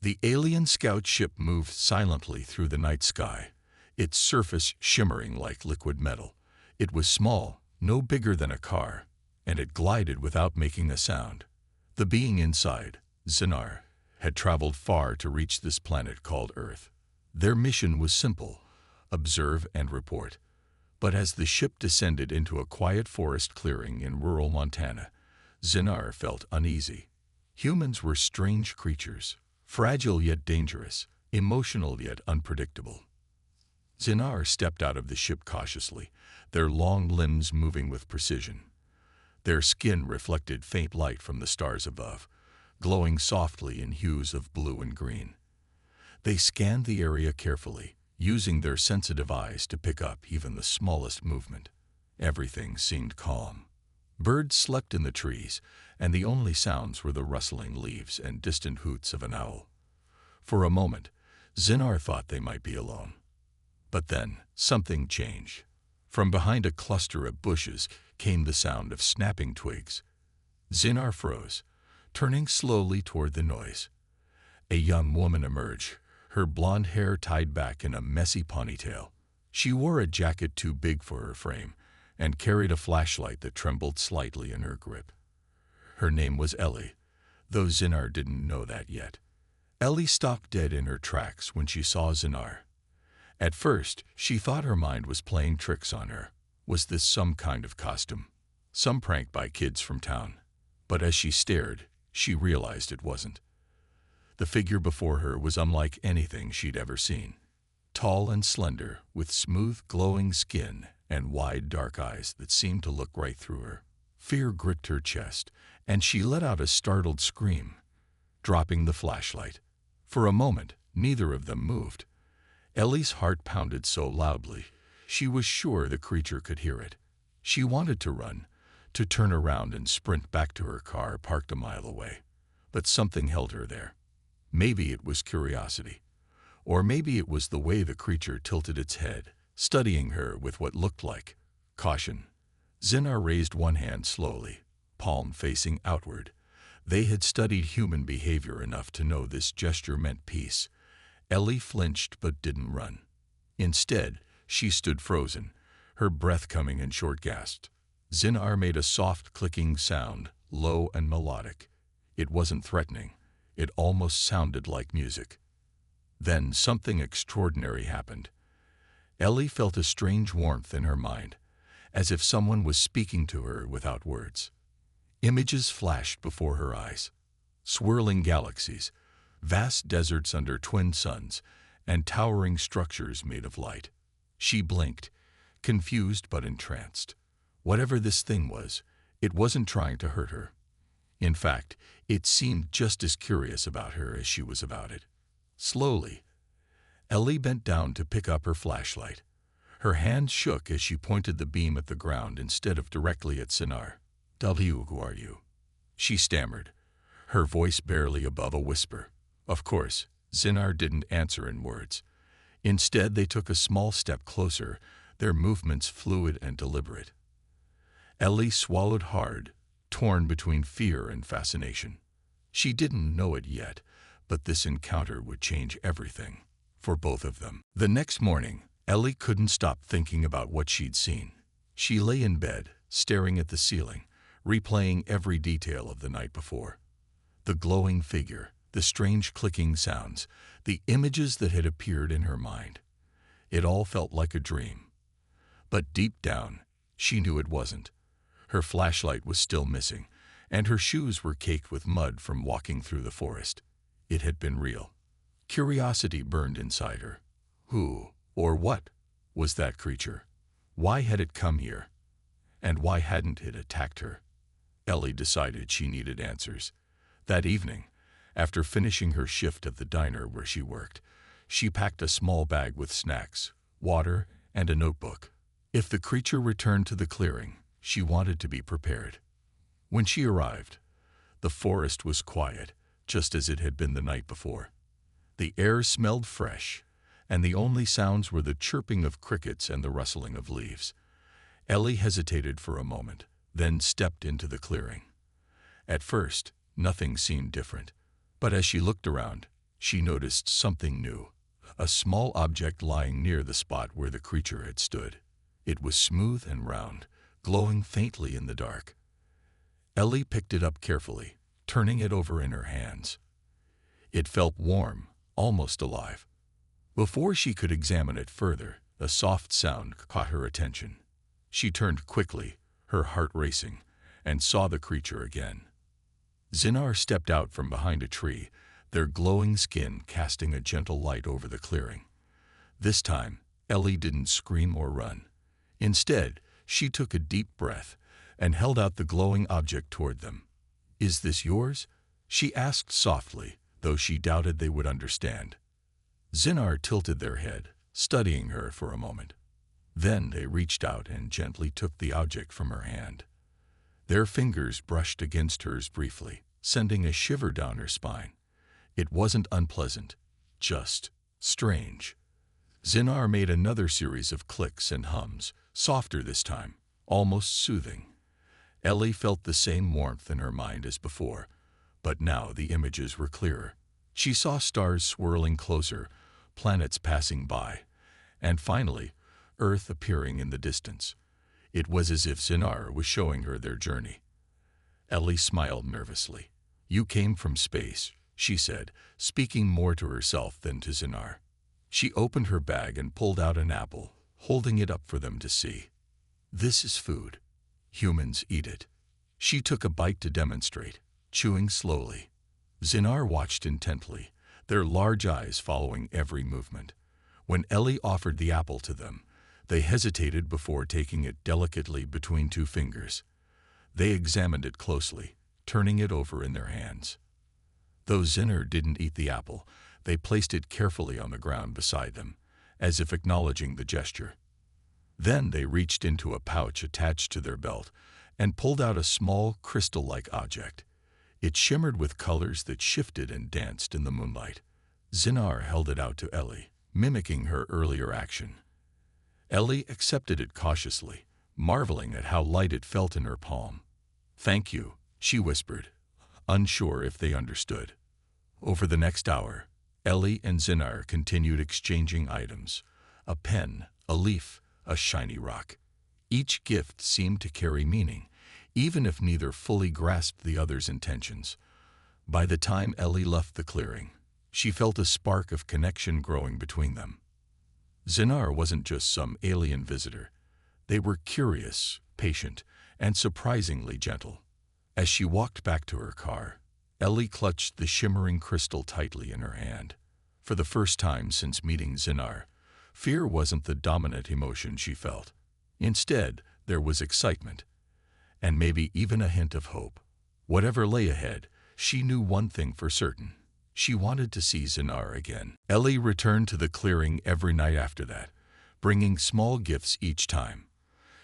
The alien scout ship moved silently through the night sky, its surface shimmering like liquid metal. It was small, no bigger than a car, and it glided without making a sound. The being inside, Zinar, had traveled far to reach this planet called Earth. Their mission was simple: observe and report. But as the ship descended into a quiet forest clearing in rural Montana, Zinar felt uneasy. Humans were strange creatures, fragile yet dangerous, emotional yet unpredictable. Zinar stepped out of the ship cautiously, their long limbs moving with precision. Their skin reflected faint light from the stars above, glowing softly in hues of blue and green. They scanned the area carefully, using their sensitive eyes to pick up even the smallest movement. Everything seemed calm. Birds slept in the trees, and the only sounds were the rustling leaves and distant hoots of an owl. For a moment, Zinar thought they might be alone. But then, something changed. From behind a cluster of bushes came the sound of snapping twigs. Zinar froze, turning slowly toward the noise. A young woman emerged, her blonde hair tied back in a messy ponytail. She wore a jacket too big for her frame and carried a flashlight that trembled slightly in her grip. Her name was Ellie, though Zinar didn't know that yet. Ellie stopped dead in her tracks when she saw Zinar. At first, she thought her mind was playing tricks on her. Was this some kind of costume? Some prank by kids from town? But as she stared, she realized it wasn't. The figure before her was unlike anything she'd ever seen. Tall and slender, with smooth, glowing skin and wide, dark eyes that seemed to look right through her. Fear gripped her chest, and she let out a startled scream, dropping the flashlight. For a moment, neither of them moved. Ellie's heart pounded so loudly, she was sure the creature could hear it. She wanted to run, to turn around and sprint back to her car parked a mile away. But something held her there. Maybe it was curiosity, or maybe it was the way the creature tilted its head, studying her with what looked like caution. Zinar raised one hand slowly, palm facing outward. They had studied human behavior enough to know this gesture meant peace. Ellie flinched but didn't run. Instead, she stood frozen, her breath coming in short gasps. Zinar made a soft clicking sound, low and melodic. It wasn't threatening. It almost sounded like music. Then something extraordinary happened. Ellie felt a strange warmth in her mind, as if someone was speaking to her without words. Images flashed before her eyes. Swirling galaxies, vast deserts under twin suns, and towering structures made of light. She blinked, confused but entranced. Whatever this thing was, it wasn't trying to hurt her. In fact, it seemed just as curious about her as she was about it. Slowly, Ellie bent down to pick up her flashlight. Her hand shook as she pointed the beam at the ground instead of directly at Zinar. "Who are you?" she stammered, her voice barely above a whisper. Of course, Zinar didn't answer in words. Instead, they took a small step closer, their movements fluid and deliberate. Ellie swallowed hard, torn between fear and fascination. She didn't know it yet, but this encounter would change everything, for both of them. The next morning, Ellie couldn't stop thinking about what she'd seen. She lay in bed, staring at the ceiling, replaying every detail of the night before. The glowing figure, the strange clicking sounds, the images that had appeared in her mind. It all felt like a dream. But deep down, she knew it wasn't. Her flashlight was still missing, and her shoes were caked with mud from walking through the forest. It had been real. Curiosity burned inside her. Who, or what, was that creature? Why had it come here? And why hadn't it attacked her? Ellie decided she needed answers. That evening, after finishing her shift at the diner where she worked, she packed a small bag with snacks, water, and a notebook. If the creature returned to the clearing, she wanted to be prepared. When she arrived, the forest was quiet, just as it had been the night before. The air smelled fresh, and the only sounds were the chirping of crickets and the rustling of leaves. Ellie hesitated for a moment, then stepped into the clearing. At first, nothing seemed different, but as she looked around, she noticed something new. A small object lying near the spot where the creature had stood. It was smooth and round, glowing faintly in the dark. Ellie picked it up carefully, turning it over in her hands. It felt warm, almost alive. Before she could examine it further, a soft sound caught her attention. She turned quickly, her heart racing, and saw the creature again. Zinar stepped out from behind a tree, their glowing skin casting a gentle light over the clearing. This time, Ellie didn't scream or run. Instead, she took a deep breath and held out the glowing object toward them. "Is this yours?" she asked softly, though she doubted they would understand. Zinar tilted their head, studying her for a moment. Then they reached out and gently took the object from her hand. Their fingers brushed against hers briefly, sending a shiver down her spine. It wasn't unpleasant, just strange. Zinar made another series of clicks and hums, softer this time, almost soothing. Ellie felt the same warmth in her mind as before, but now the images were clearer. She saw stars swirling closer, planets passing by, and finally, Earth appearing in the distance. It was as if Zinar was showing her their journey. Ellie smiled nervously. "You came from space," she said, speaking more to herself than to Zinar. She opened her bag and pulled out an apple, holding it up for them to see. "This is food. Humans eat it." She took a bite to demonstrate, chewing slowly. Zinar watched intently, their large eyes following every movement. When Ellie offered the apple to them, they hesitated before taking it delicately between two fingers. They examined it closely, turning it over in their hands. Though Zinar didn't eat the apple, they placed it carefully on the ground beside them, as if acknowledging the gesture. Then they reached into a pouch attached to their belt and pulled out a small crystal-like object. It shimmered with colors that shifted and danced in the moonlight. Zinar held it out to Ellie, mimicking her earlier action. Ellie accepted it cautiously, marveling at how light it felt in her palm. "Thank you," she whispered, unsure if they understood. Over the next hour, Ellie and Zinar continued exchanging items: a pen, a leaf, a shiny rock. Each gift seemed to carry meaning, even if neither fully grasped the other's intentions. By the time Ellie left the clearing, she felt a spark of connection growing between them. Zinar wasn't just some alien visitor. They were curious, patient, and surprisingly gentle. As she walked back to her car, Ellie clutched the shimmering crystal tightly in her hand. For the first time since meeting Zinar, fear wasn't the dominant emotion she felt. Instead, there was excitement, and maybe even a hint of hope. Whatever lay ahead, she knew one thing for certain. She wanted to see Zinar again. Ellie returned to the clearing every night after that, bringing small gifts each time.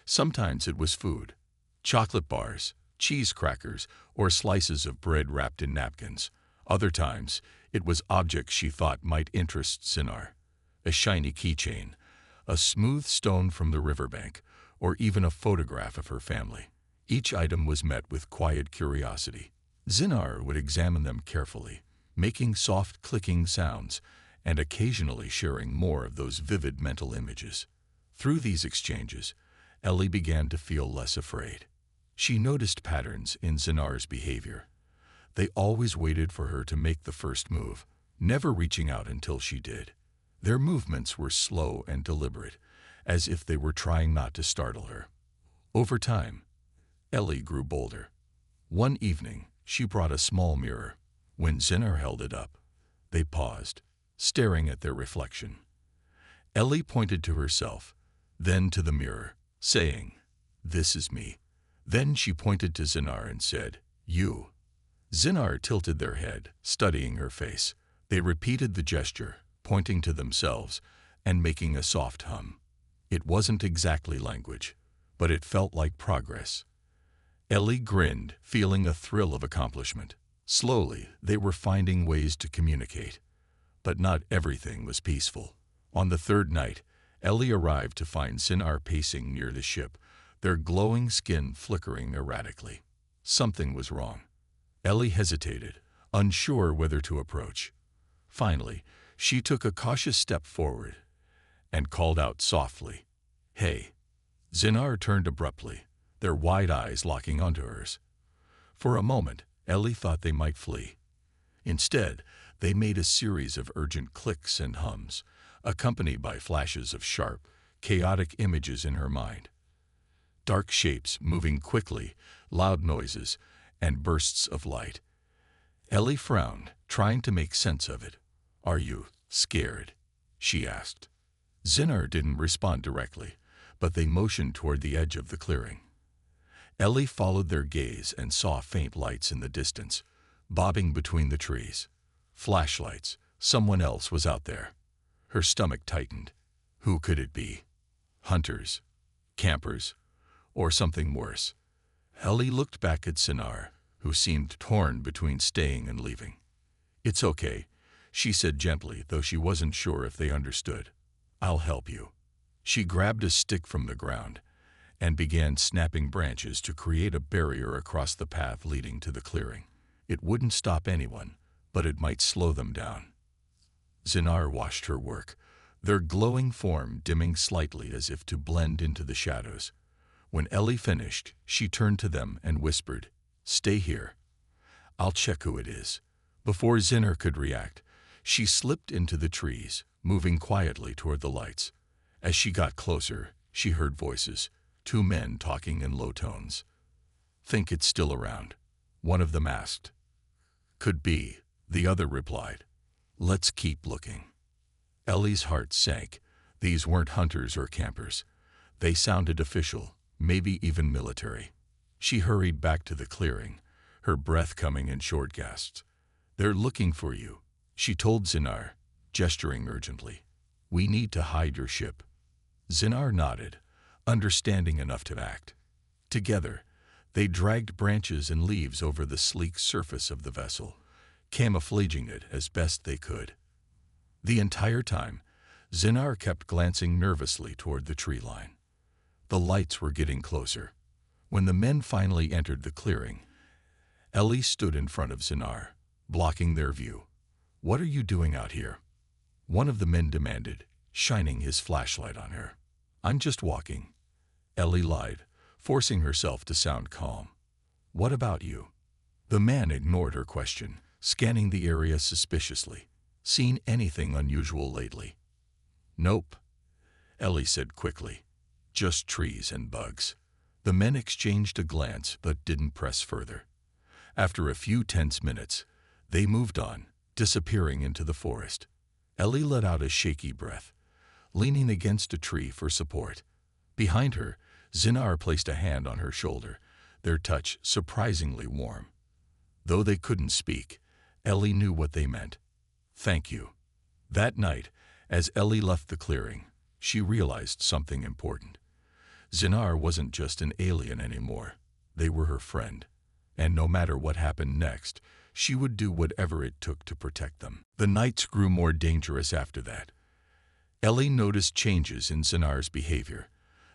Sometimes it was food: chocolate bars, cheese crackers, or slices of bread wrapped in napkins. Other times, it was objects she thought might interest Zinar: a shiny keychain, a smooth stone from the riverbank, or even a photograph of her family. Each item was met with quiet curiosity. Zinar would examine them carefully, making soft clicking sounds and occasionally sharing more of those vivid mental images. Through these exchanges, Ellie began to feel less afraid. She noticed patterns in Zinar's behavior. They always waited for her to make the first move, never reaching out until she did. Their movements were slow and deliberate, as if they were trying not to startle her. Over time, Ellie grew bolder. One evening, she brought a small mirror. When Zinar held it up, they paused, staring at their reflection. Ellie pointed to herself, then to the mirror, saying, "This is me." Then she pointed to Zinar and said, "You." Zinar tilted their head, studying her face. They repeated the gesture, pointing to themselves and making a soft hum. It wasn't exactly language, but it felt like progress. Ellie grinned, feeling a thrill of accomplishment. Slowly, they were finding ways to communicate. But not everything was peaceful. On the third night, Ellie arrived to find Zinar pacing near the ship, their glowing skin flickering erratically. Something was wrong. Ellie hesitated, unsure whether to approach. Finally, she took a cautious step forward and called out softly, "Hey." Zinar turned abruptly, their wide eyes locking onto hers. For a moment, Ellie thought they might flee. Instead, they made a series of urgent clicks and hums, accompanied by flashes of sharp, chaotic images in her mind. Dark shapes moving quickly, loud noises, and bursts of light. Ellie frowned, trying to make sense of it. "Are you scared?" she asked. Zinar didn't respond directly, but they motioned toward the edge of the clearing. Ellie followed their gaze and saw faint lights in the distance, bobbing between the trees. Flashlights. Someone else was out there. Her stomach tightened. Who could it be? Hunters? Campers? Or something worse? Ellie looked back at Zinar, who seemed torn between staying and leaving. "It's okay," she said gently, though she wasn't sure if they understood. "I'll help you." She grabbed a stick from the ground and began snapping branches to create a barrier across the path leading to the clearing. It wouldn't stop anyone, but it might slow them down. Zinar watched her work, their glowing form dimming slightly as if to blend into the shadows. When Ellie finished, she turned to them and whispered, "Stay here. I'll check who it is." Before Zinar could react, she slipped into the trees, moving quietly toward the lights. As she got closer, she heard voices, two men talking in low tones. "Think it's still around," one of them asked. "Could be," the other replied. "Let's keep looking." Ellie's heart sank. These weren't hunters or campers. They sounded official, maybe even military. She hurried back to the clearing, her breath coming in short gasps. "They're looking for you," she told Zinar, gesturing urgently. "We need to hide your ship." Zinar nodded, understanding enough to act. Together, they dragged branches and leaves over the sleek surface of the vessel, camouflaging it as best they could. The entire time, Zinar kept glancing nervously toward the tree line. The lights were getting closer. When the men finally entered the clearing, Ellie stood in front of Zinar, blocking their view. "What are you doing out here?" one of the men demanded, shining his flashlight on her. "I'm just walking," Ellie lied, forcing herself to sound calm. "What about you?" The man ignored her question, scanning the area suspiciously. "Seen anything unusual lately?" "Nope," Ellie said quickly. "Just trees and bugs." The men exchanged a glance but didn't press further. After a few tense minutes, they moved on, disappearing into the forest. Ellie let out a shaky breath, leaning against a tree for support. Behind her, Zinar placed a hand on her shoulder, their touch surprisingly warm. Though they couldn't speak, Ellie knew what they meant. "Thank you." That night, as Ellie left the clearing, she realized something important. Zinar wasn't just an alien anymore. They were her friend. And no matter what happened next, she would do whatever it took to protect them. The nights grew more dangerous after that. Ellie noticed changes in Zinar's behavior.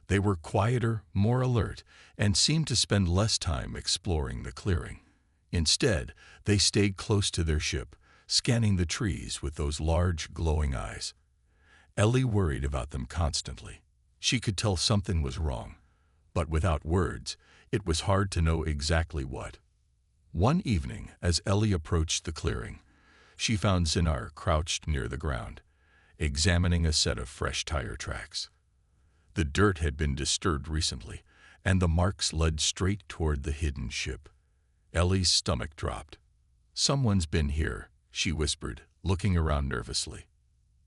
They were quieter, more alert, and seemed to spend less time exploring the clearing. Instead, they stayed close to their ship, scanning the trees with those large, glowing eyes. Ellie worried about them constantly. She could tell something was wrong, but without words, it was hard to know exactly what. One evening, as Ellie approached the clearing, she found Zinar crouched near the ground, examining a set of fresh tire tracks. The dirt had been disturbed recently, and the marks led straight toward the hidden ship. Ellie's stomach dropped. "Someone's been here," she whispered, looking around nervously.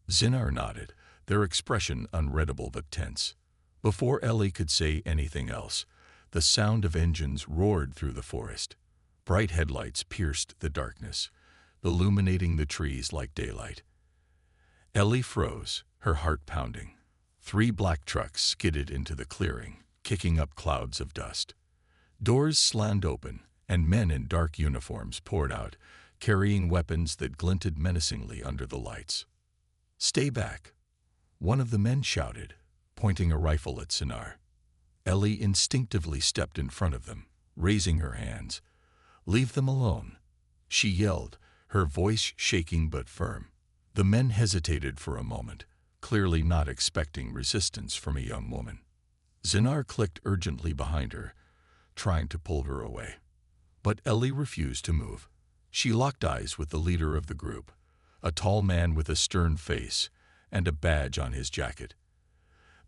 Zinar nodded, their expression unreadable but tense. Before Ellie could say anything else, the sound of engines roared through the forest. Bright headlights pierced the darkness, illuminating the trees like daylight. Ellie froze, her heart pounding. 3 black trucks skidded into the clearing, kicking up clouds of dust. Doors slammed open, and men in dark uniforms poured out, carrying weapons that glinted menacingly under the lights. "Stay back," one of the men shouted, pointing a rifle at Zinar. Ellie instinctively stepped in front of them, raising her hands. "Leave them alone," she yelled, her voice shaking but firm. The men hesitated for a moment, clearly not expecting resistance from a young woman. Zinar clicked urgently behind her, trying to pull her away. But Ellie refused to move. She locked eyes with the leader of the group, a tall man with a stern face and a badge on his jacket.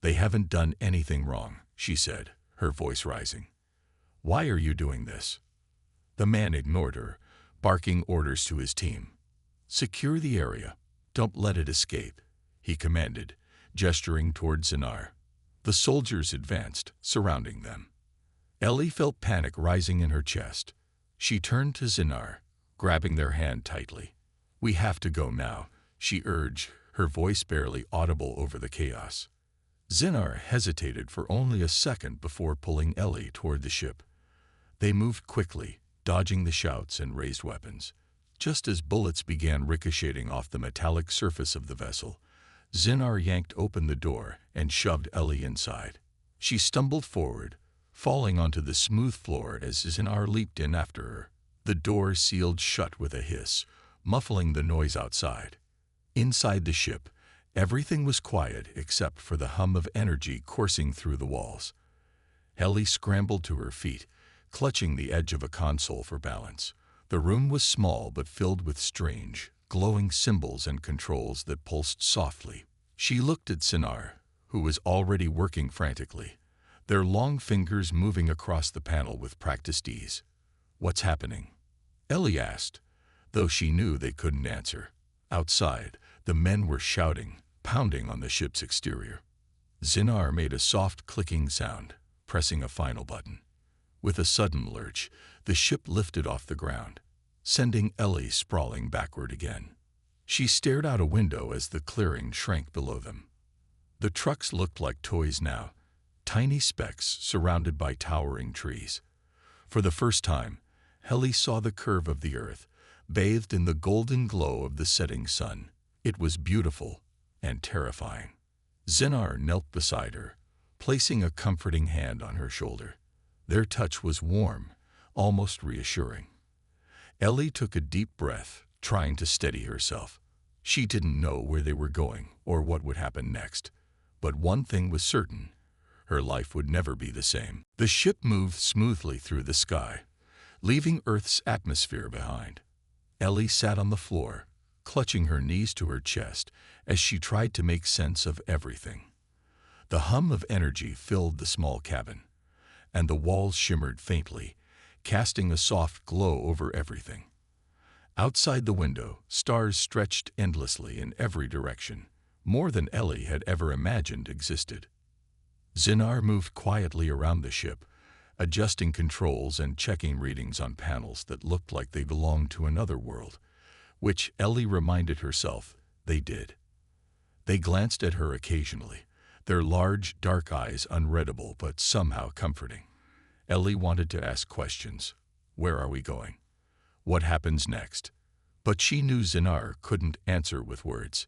"They haven't done anything wrong," she said, her voice rising. "Why are you doing this?" The man ignored her, barking orders to his team. "Secure the area. Don't let it escape," he commanded, gesturing toward Zinar. The soldiers advanced, surrounding them. Ellie felt panic rising in her chest. She turned to Zinar, grabbing their hand tightly. "We have to go now," she urged, her voice barely audible over the chaos. Zinar hesitated for only a second before pulling Ellie toward the ship. They moved quickly, dodging the shouts and raised weapons. Just as bullets began ricocheting off the metallic surface of the vessel, Zinar yanked open the door and shoved Ellie inside. She stumbled forward, falling onto the smooth floor as Zinar leaped in after her. The door sealed shut with a hiss, muffling the noise outside. Inside the ship, everything was quiet except for the hum of energy coursing through the walls. Ellie scrambled to her feet, clutching the edge of a console for balance. The room was small but filled with strange, glowing symbols and controls that pulsed softly. She looked at Zinar, who was already working frantically, their long fingers moving across the panel with practiced ease. "What's happening?" Ellie asked, though she knew they couldn't answer. Outside, the men were shouting, pounding on the ship's exterior. Zinar made a soft clicking sound, pressing a final button. With a sudden lurch, the ship lifted off the ground, sending Ellie sprawling backward again. She stared out a window as the clearing shrank below them. The trucks looked like toys now, tiny specks surrounded by towering trees. For the first time, Ellie saw the curve of the earth, bathed in the golden glow of the setting sun. It was beautiful and terrifying. Zinar knelt beside her, placing a comforting hand on her shoulder. Their touch was warm, almost reassuring. Ellie took a deep breath, trying to steady herself. She didn't know where they were going or what would happen next. But one thing was certain: her life would never be the same. The ship moved smoothly through the sky, leaving Earth's atmosphere behind. Ellie sat on the floor, clutching her knees to her chest as she tried to make sense of everything. The hum of energy filled the small cabin, and the walls shimmered faintly, casting a soft glow over everything. Outside the window, stars stretched endlessly in every direction, more than Ellie had ever imagined existed. Zinar moved quietly around the ship, adjusting controls and checking readings on panels that looked like they belonged to another world, which Ellie reminded herself they did. They glanced at her occasionally, their large, dark eyes unreadable but somehow comforting. Ellie wanted to ask questions. Where are we going? What happens next? But she knew Zinar couldn't answer with words.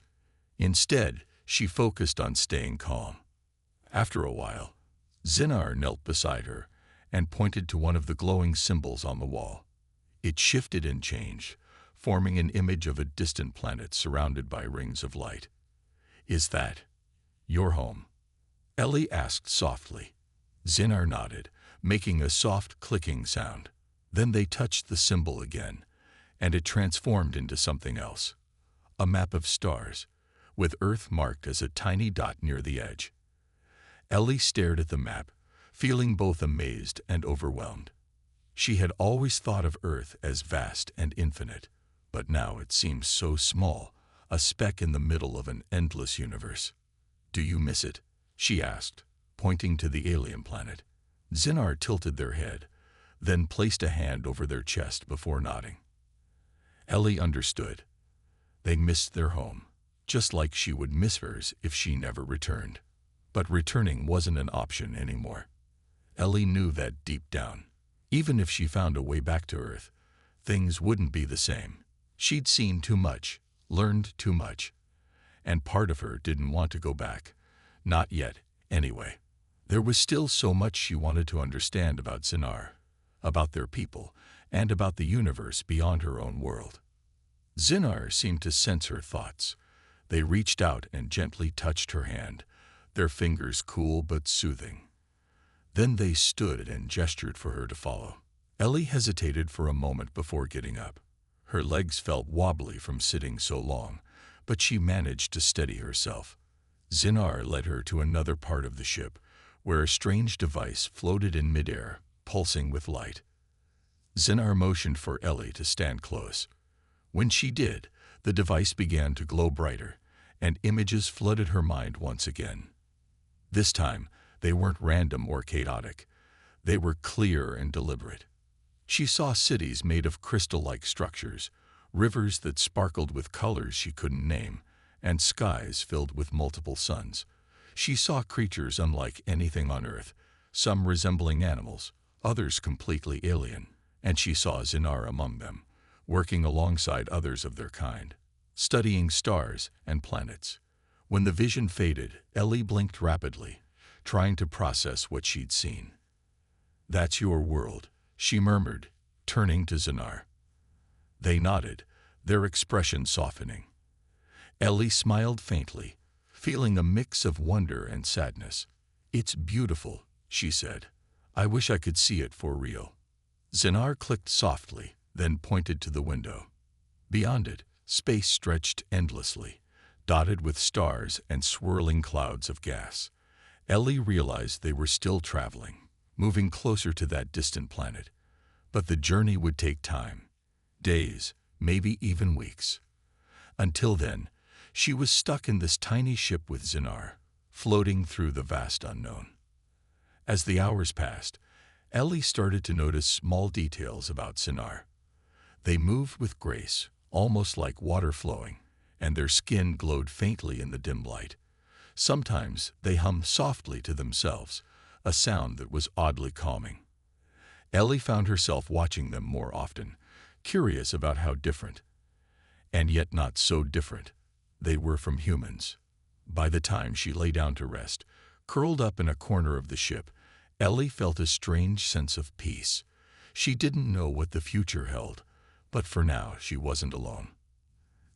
Instead, she focused on staying calm. After a while, Zinar knelt beside her and pointed to one of the glowing symbols on the wall. It shifted and changed, forming an image of a distant planet surrounded by rings of light. "Is that your home?" Ellie asked softly. Zinar nodded, making a soft clicking sound. Then they touched the symbol again, and it transformed into something else. A map of stars, with Earth marked as a tiny dot near the edge. Ellie stared at the map, feeling both amazed and overwhelmed. She had always thought of Earth as vast and infinite, but now it seemed so small, a speck in the middle of an endless universe. "Do you miss it?" she asked, pointing to the alien planet. Zinar tilted their head, then placed a hand over their chest before nodding. Ellie understood. They missed their home, just like she would miss hers if she never returned. But returning wasn't an option anymore. Ellie knew that deep down. Even if she found a way back to Earth, things wouldn't be the same. She'd seen too much, learned too much, and part of her didn't want to go back. Not yet, anyway. There was still so much she wanted to understand about Zinar, about their people, and about the universe beyond her own world. Zinar seemed to sense her thoughts, They reached out and gently touched her hand, their fingers cool but soothing. Then they stood and gestured for her to follow. Ellie hesitated for a moment before getting up. Her legs felt wobbly from sitting so long, but she managed to steady herself. Zinar led her to another part of the ship, where a strange device floated in midair, pulsing with light. Zinar motioned for Ellie to stand close. When she did, the device began to glow brighter, and images flooded her mind once again. This time, they weren't random or chaotic. They were clear and deliberate. She saw cities made of crystal-like structures, rivers that sparkled with colors she couldn't name, and skies filled with multiple suns. She saw creatures unlike anything on Earth, some resembling animals, others completely alien, and she saw Zinar among them, working alongside others of their kind, studying stars and planets. When the vision faded, Ellie blinked rapidly, trying to process what she'd seen. "That's your world," she murmured, turning to Zinar. They nodded, their expression softening. Ellie smiled faintly, feeling a mix of wonder and sadness. "It's beautiful," she said. "I wish I could see it for real." Zinar clicked softly, then pointed to the window. Beyond it, space stretched endlessly, dotted with stars and swirling clouds of gas. Ellie realized they were still traveling, moving closer to that distant planet. But the journey would take time. Days, maybe even weeks. Until then, she was stuck in this tiny ship with Zinar, floating through the vast unknown. As the hours passed, Ellie started to notice small details about Zinar. They moved with grace, almost like water flowing, and their skin glowed faintly in the dim light. Sometimes they hummed softly to themselves, a sound that was oddly calming. Ellie found herself watching them more often, curious about how different, and yet not so different, they were from humans. By the time she lay down to rest, curled up in a corner of the ship, Ellie felt a strange sense of peace. She didn't know what the future held, but for now she wasn't alone.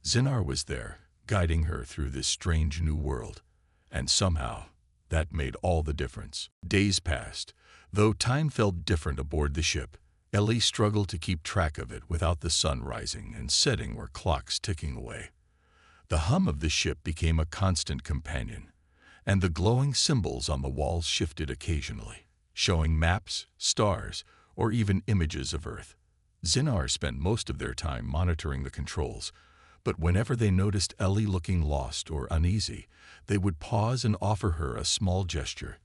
Zinar was there, guiding her through this strange new world, and somehow that made all the difference. Days passed. Though time felt different aboard the ship, Ellie struggled to keep track of it without the sun rising and setting or clocks ticking away. The hum of the ship became a constant companion, and the glowing symbols on the walls shifted occasionally, showing maps, stars, or even images of Earth. Zinar spent most of their time monitoring the controls, but whenever they noticed Ellie looking lost or uneasy, they would pause and offer her a small gesture,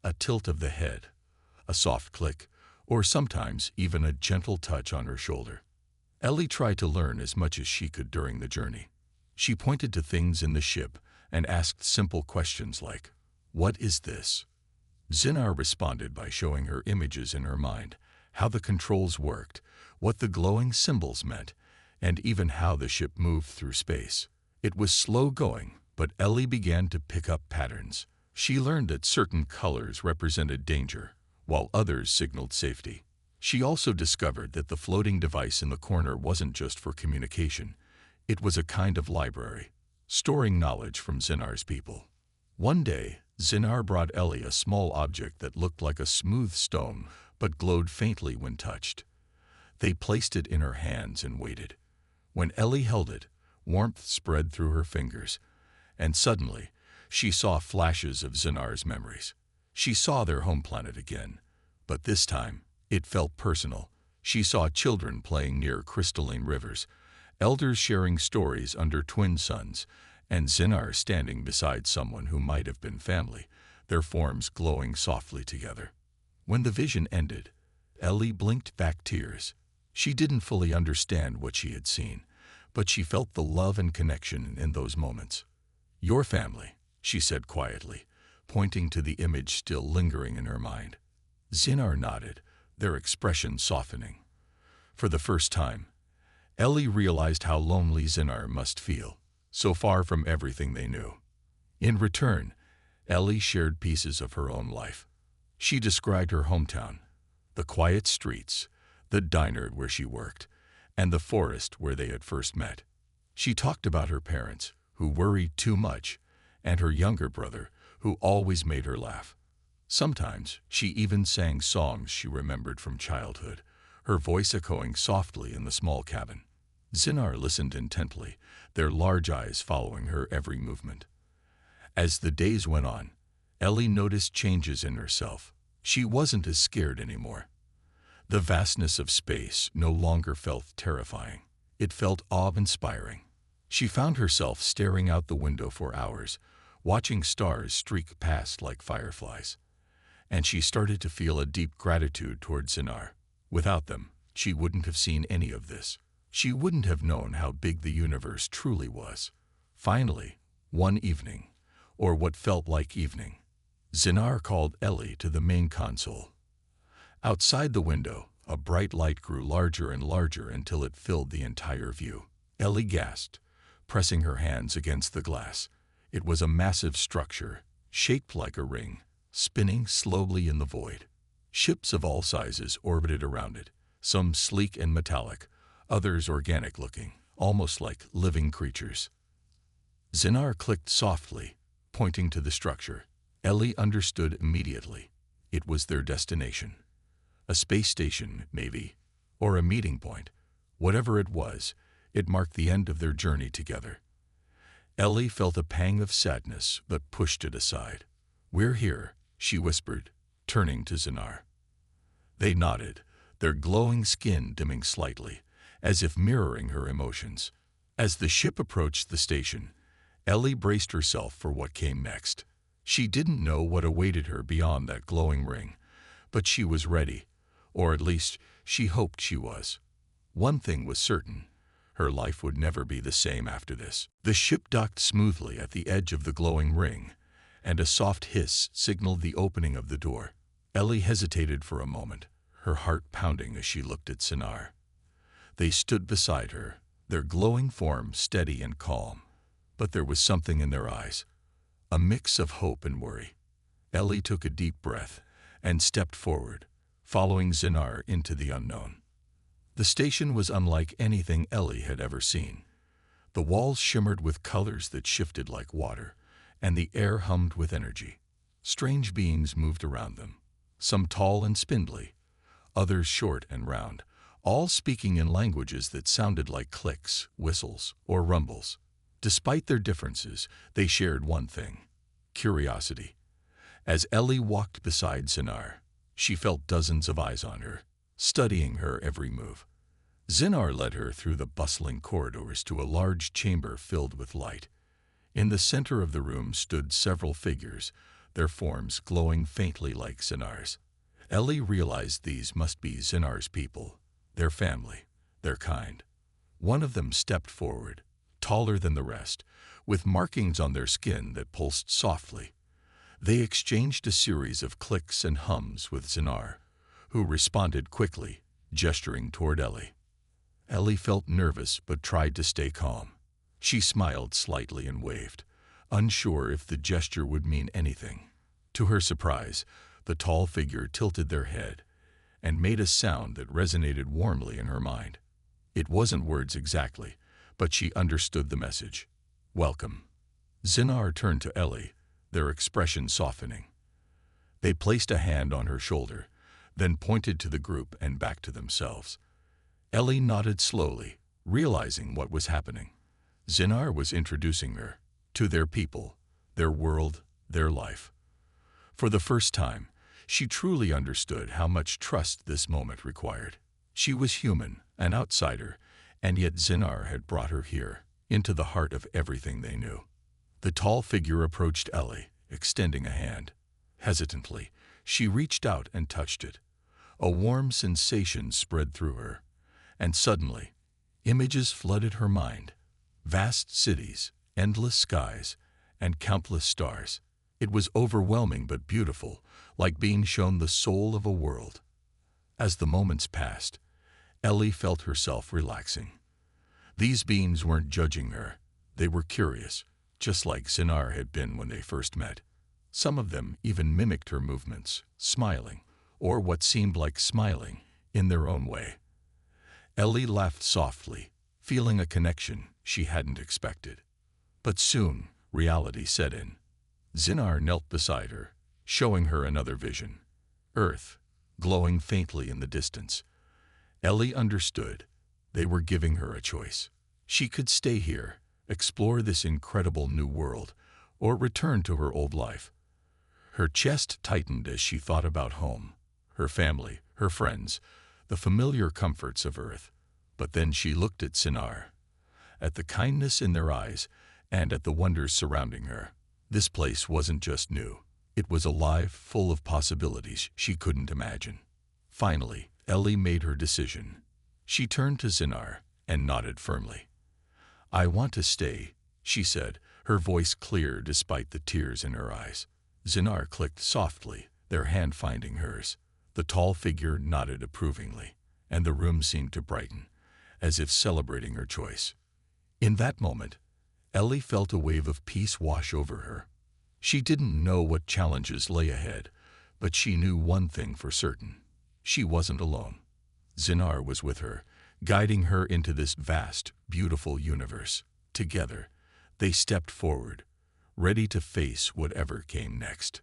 a tilt of the head, a soft click, or sometimes even a gentle touch on her shoulder. Ellie tried to learn as much as she could during the journey. She pointed to things in the ship and asked simple questions like, "What is this?" Zinar responded by showing her images in her mind, how the controls worked, what the glowing symbols meant, and even how the ship moved through space. It was slow going, but Ellie began to pick up patterns. She learned that certain colors represented danger, while others signaled safety. She also discovered that the floating device in the corner wasn't just for communication. It was a kind of library, storing knowledge from Zinar's people. One day, Zinar brought Ellie a small object that looked like a smooth stone but glowed faintly when touched. They placed it in her hands and waited. When Ellie held it, warmth spread through her fingers, and suddenly, she saw flashes of Zinar's memories. She saw their home planet again, but this time, it felt personal. She saw children playing near crystalline rivers, elders sharing stories under twin suns, and Zinar standing beside someone who might have been family, their forms glowing softly together. When the vision ended, Ellie blinked back tears. She didn't fully understand what she had seen, but she felt the love and connection in those moments. "Your family," she said quietly, pointing to the image still lingering in her mind. Zinar nodded, their expression softening. For the first time, Ellie realized how lonely Zinar must feel, so far from everything they knew. In return, Ellie shared pieces of her own life. She described her hometown, the quiet streets, the diner where she worked, and the forest where they had first met. She talked about her parents, who worried too much, and her younger brother, who always made her laugh. Sometimes she even sang songs she remembered from childhood, her voice echoing softly in the small cabin. Zinar listened intently, their large eyes following her every movement. As the days went on, Ellie noticed changes in herself. She wasn't as scared anymore. The vastness of space no longer felt terrifying. It felt awe-inspiring. She found herself staring out the window for hours, watching stars streak past like fireflies. And she started to feel a deep gratitude toward Zinar. Without them, she wouldn't have seen any of this. She wouldn't have known how big the universe truly was. Finally, one evening, or what felt like evening, Zinar called Ellie to the main console. Outside the window, a bright light grew larger and larger until it filled the entire view. Ellie gasped, pressing her hands against the glass. It was a massive structure, shaped like a ring, spinning slowly in the void. Ships of all sizes orbited around it, some sleek and metallic, others organic-looking, almost like living creatures. Zinar clicked softly, pointing to the structure. Ellie understood immediately. It was their destination. A space station, maybe, or a meeting point. Whatever it was, it marked the end of their journey together. Ellie felt a pang of sadness but pushed it aside. "We're here," she whispered, turning to Zinar. They nodded, their glowing skin dimming slightly, as if mirroring her emotions. As the ship approached the station, Ellie braced herself for what came next. She didn't know what awaited her beyond that glowing ring, but she was ready, or at least she hoped she was. One thing was certain: her life would never be the same after this. The ship docked smoothly at the edge of the glowing ring, and a soft hiss signaled the opening of the door. Ellie hesitated for a moment, her heart pounding as she looked at Zinar. They stood beside her, their glowing forms steady and calm, but there was something in their eyes, a mix of hope and worry. Ellie took a deep breath and stepped forward, following Zinar into the unknown. The station was unlike anything Ellie had ever seen. The walls shimmered with colors that shifted like water, and the air hummed with energy. Strange beings moved around them, some tall and spindly, others short and round, all speaking in languages that sounded like clicks, whistles, or rumbles. Despite their differences, they shared one thing: curiosity. As Ellie walked beside Zinar, she felt dozens of eyes on her, studying her every move. Zinar led her through the bustling corridors to a large chamber filled with light. In the center of the room stood several figures, their forms glowing faintly like Zinar's. Ellie realized these must be Zinar's people, their family, their kind. One of them stepped forward, taller than the rest, with markings on their skin that pulsed softly. They exchanged a series of clicks and hums with Zinar, who responded quickly, gesturing toward Ellie. Ellie felt nervous but tried to stay calm. She smiled slightly and waved, unsure if the gesture would mean anything. To her surprise, the tall figure tilted their head and made a sound that resonated warmly in her mind. It wasn't words exactly, but she understood the message. "Welcome." Zinar turned to Ellie, their expression softening. They placed a hand on her shoulder, then pointed to the group and back to themselves. Ellie nodded slowly, realizing what was happening. Zinar was introducing her to their people, their world, their life. For the first time, she truly understood how much trust this moment required. She was human, an outsider, and yet Zinar had brought her here, into the heart of everything they knew. The tall figure approached Ellie, extending a hand. Hesitantly, she reached out and touched it. A warm sensation spread through her, and suddenly, images flooded her mind. Vast cities, endless skies, and countless stars. It was overwhelming but beautiful, like being shown the soul of a world. As the moments passed, Ellie felt herself relaxing. These beings weren't judging her. They were curious, just like Zinar had been when they first met. Some of them even mimicked her movements, smiling, or what seemed like smiling, in their own way. Ellie laughed softly, feeling a connection she hadn't expected. But soon, reality set in. Zinar knelt beside her, showing her another vision. Earth, glowing faintly in the distance. Ellie understood. They were giving her a choice. She could stay here, explore this incredible new world, or return to her old life. Her chest tightened as she thought about home, her family, her friends, the familiar comforts of Earth. But then she looked at Zinar, at the kindness in their eyes, and at the wonders surrounding her. This place wasn't just new. It was alive, full of possibilities she couldn't imagine. Finally, Ellie made her decision. She turned to Zinar and nodded firmly. "I want to stay," she said, her voice clear despite the tears in her eyes. Zinar clicked softly, their hand finding hers. The tall figure nodded approvingly, and the room seemed to brighten, as if celebrating her choice. In that moment, Ellie felt a wave of peace wash over her. She didn't know what challenges lay ahead, but she knew one thing for certain. She wasn't alone. Zinar was with her, guiding her into this vast, beautiful universe. Together, they stepped forward, ready to face whatever came next.